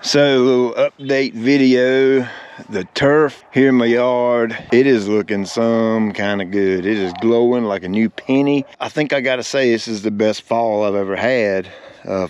So, a little update video. The turf here in my yard, it is looking some kind of good. It is glowing like a new penny. I think I gotta say this is the best fall I've ever had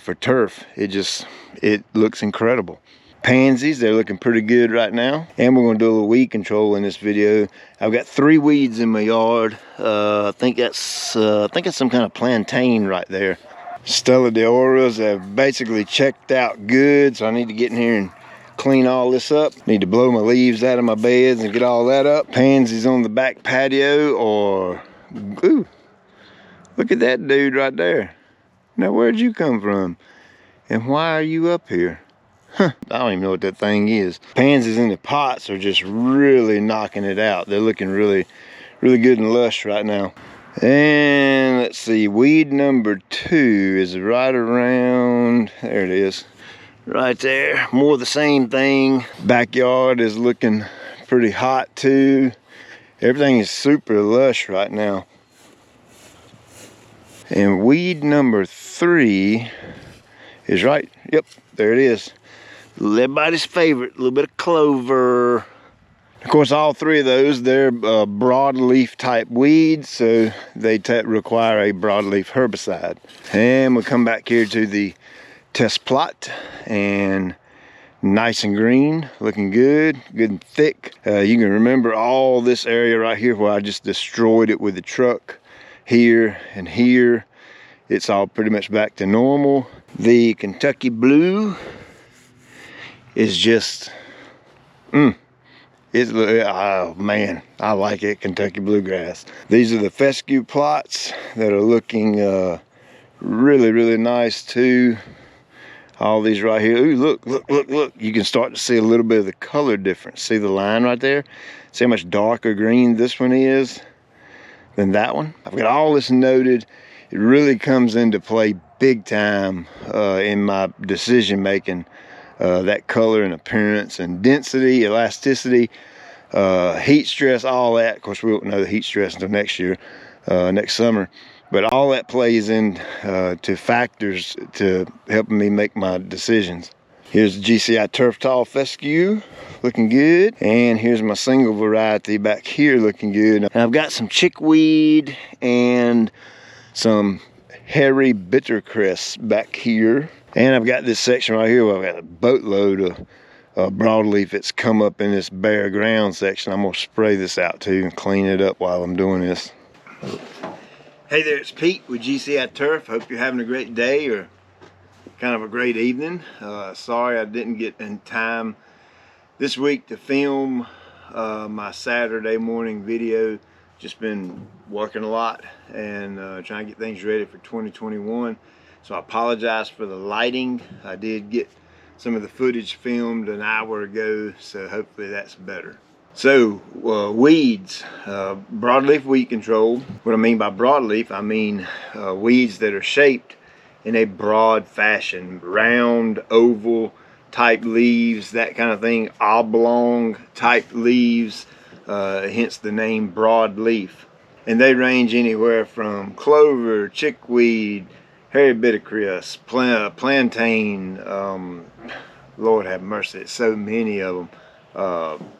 for turf. It looks incredible. Pansies, they're looking pretty good right now. And we're gonna do a little weed control in this video. I've got 3 weeds in my yard. I think that's some kind of plantain right there. Stella de Auras have basically checked out good, so I need to get in here and clean all this up. Need to blow my leaves out of my beds and get all that up. Pansies on the back patio, or ooh, look at that dude right there. Now where'd you come from? And why are you up here? Huh, I don't even know what that thing is. Pansies in the pots are just really knocking it out. They're looking really good and lush right now. And let's see, weed number 2 is right around, there it is, right there. More of the same thing. Backyard is looking pretty hot too. Everything is super lush right now. And weed number 3 is right, yep, there it is. Everybody's favorite, a little bit of clover. Of course, all 3 of those, they're broadleaf type weeds, so they require a broadleaf herbicide. And we'll come back here to the test plot, and nice and green, looking good and thick. You can remember all this area right here where I just destroyed it with the truck. Here and here, it's all pretty much back to normal. The Kentucky blue is just, oh man, I like it, Kentucky bluegrass. These are the fescue plots that are looking really nice too. All these right here. Ooh, look. You can start to see a little bit of the color difference. See the line right there? See how much darker green this one is than that one? I've got all this noted. It really comes into play big time in my decision making. That color and appearance and density, elasticity, heat stress, all that. Of course, we won't know the heat stress until next year, next summer. But all that plays in to factors to helping me make my decisions. Here's the GCI Turf Tall Fescue, looking good. And here's my single variety back here, looking good. And I've got some chickweed and some hairy bittercress back here. And I've got this section right here where I've got a boatload of broadleaf that's come up in this bare ground section. I'm gonna spray this out too and clean it up while I'm doing this. Hey there, it's Pete with GCI Turf. Hope you're having a great day or kind of a great evening. Sorry I didn't get in time this week to film my Saturday morning video. Just been working a lot and trying to get things ready for 2021. So I apologize for the lighting. I did get some of the footage filmed an hour ago, so hopefully that's better. So weeds, broadleaf weed control. What I mean by broadleaf, I mean weeds that are shaped in a broad fashion, round, oval type leaves, that kind of thing, oblong type leaves, hence the name broadleaf. And they range anywhere from clover, chickweed, hairy bittercress, plantain, Lord have mercy, so many of them.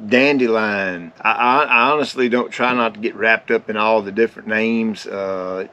Dandelion. I honestly don't try not to get wrapped up in all the different names.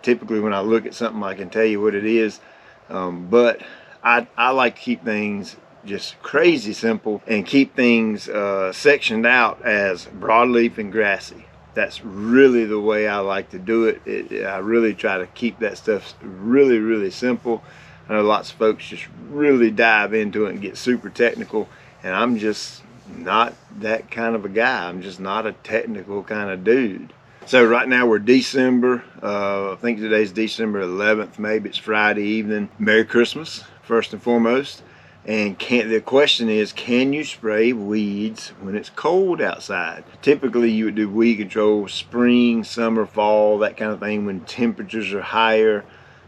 Typically when I look at something I can tell you what it is, but I like to keep things just crazy simple and keep things sectioned out as broadleaf and grassy. That's really the way I like to do it. I really try to keep that stuff really simple. I know lots of folks just really dive into it and get super technical, and I'm just not that kind of a guy. I'm just not a technical kind of dude. So right now we're December, I think today's December 11th, maybe it's Friday evening. Merry Christmas, first and foremost. And the question is, can you spray weeds when it's cold outside? Typically you would do weed control spring, summer, fall, that kind of thing when temperatures are higher.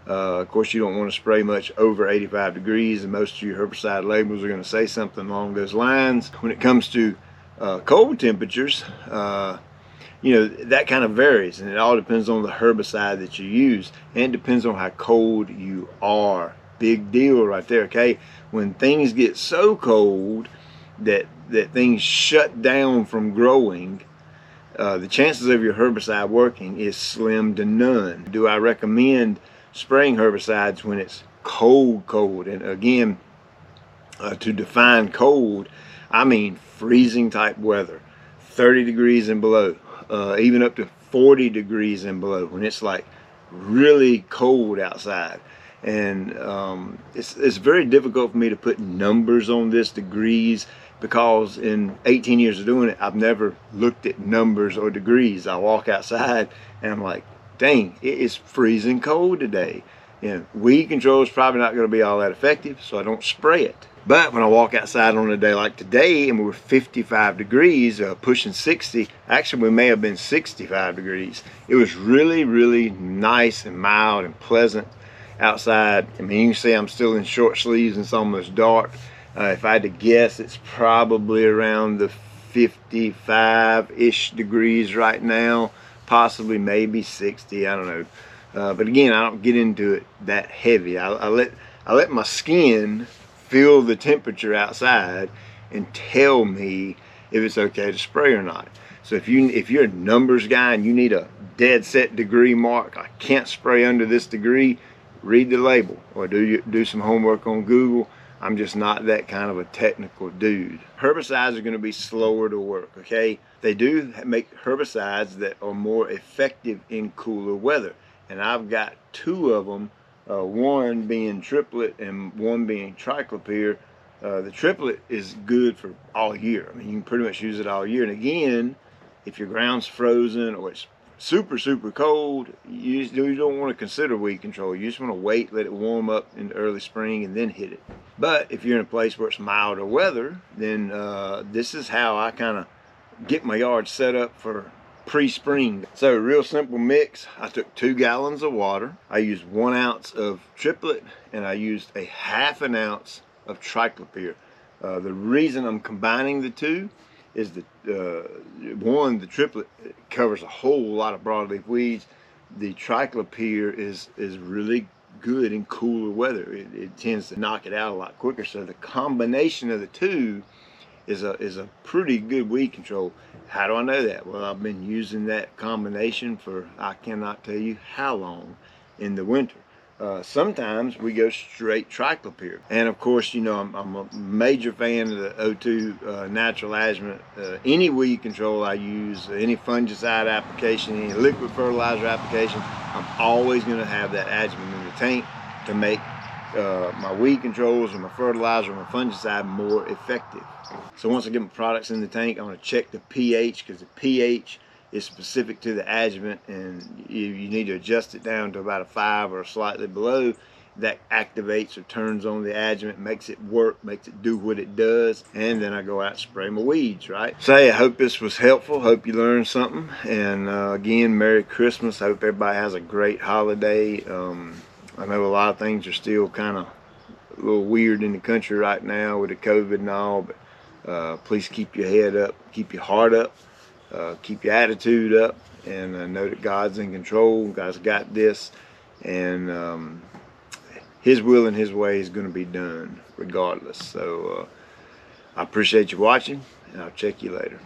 Of course, you don't want to spray much over 85 degrees, and most of your herbicide labels are going to say something along those lines. When it comes to cold temperatures, you know, that kind of varies, and it all depends on the herbicide that you use, and it depends on how cold you are. big deal right there, okay? When things get so cold that things shut down from growing, the chances of your herbicide working is slim to none. Do I recommend spraying herbicides when it's cold? And again, to define cold, I mean freezing type weather, 30 degrees and below, even up to 40 degrees and below, when it's like really cold outside. And it's very difficult for me to put numbers on this, degrees, because in 18 years of doing it, I've never looked at numbers or degrees. I walk outside and I'm like, dang, it is freezing cold today. Weed control is probably not going to be all that effective, so I don't spray it. But when I walk outside on a day like today and we're 55 degrees, pushing 60, actually we may have been 65 degrees. It was really, really nice and mild and pleasant outside. I mean, you can see I'm still in short sleeves and it's almost dark. If I had to guess, it's probably around the 55-ish degrees right now, possibly maybe 60, I don't know. But again, I don't get into it that heavy. I let my skin feel the temperature outside and tell me if it's okay to spray or not. So if you're a numbers guy and you need a dead set degree mark, I can't spray under this degree, read the label or do some homework on Google. I'm just not that kind of a technical dude. Herbicides are going to be slower to work, okay? They do make herbicides that are more effective in cooler weather. And I've got two of them, one being triplet and one being triclopyr. The triplet is good for all year. I mean, you can pretty much use it all year. And again, if your ground's frozen or it's super, super cold, you don't want to consider weed control. You just want to wait, let it warm up in the early spring and then hit it. But if you're in a place where it's milder weather, then this is how I kind of get my yard set up for pre-spring. So real simple mix. I took 2 gallons of water. I used 1 ounce of triplet and I used a ½ an ounce of triclopyr. The reason I'm combining the two is that one, the triplet covers a whole lot of broadleaf weeds. The triclopyr is really good in cooler weather. It tends to knock it out a lot quicker. So the combination of the two is a pretty good weed control. How do I know that? Well, I've been using that combination for I cannot tell you how long in the winter. Sometimes we go straight triclopyr. And of course, you know, I'm a major fan of the O2 natural adjuvant. Any weed control I use, any fungicide application, any liquid fertilizer application, I'm always going to have that adjuvant in the tank to make my weed controls or my fertilizer or my fungicide more effective. So once I get my products in the tank, I want to check the pH, because the pH is specific to the adjuvant, and you need to adjust it down to about a 5 or slightly below. That activates or turns on the adjuvant, makes it work, makes it do what it does, and then I go out and spray my weeds, right? So hey, I hope this was helpful. Hope you learned something, and again, Merry Christmas. I hope everybody has a great holiday. I know a lot of things are still kind of a little weird in the country right now with the COVID and all, but please keep your head up, keep your heart up, keep your attitude up, and know that God's in control. God's got this, and His will and His way is going to be done regardless. So I appreciate you watching, and I'll check you later.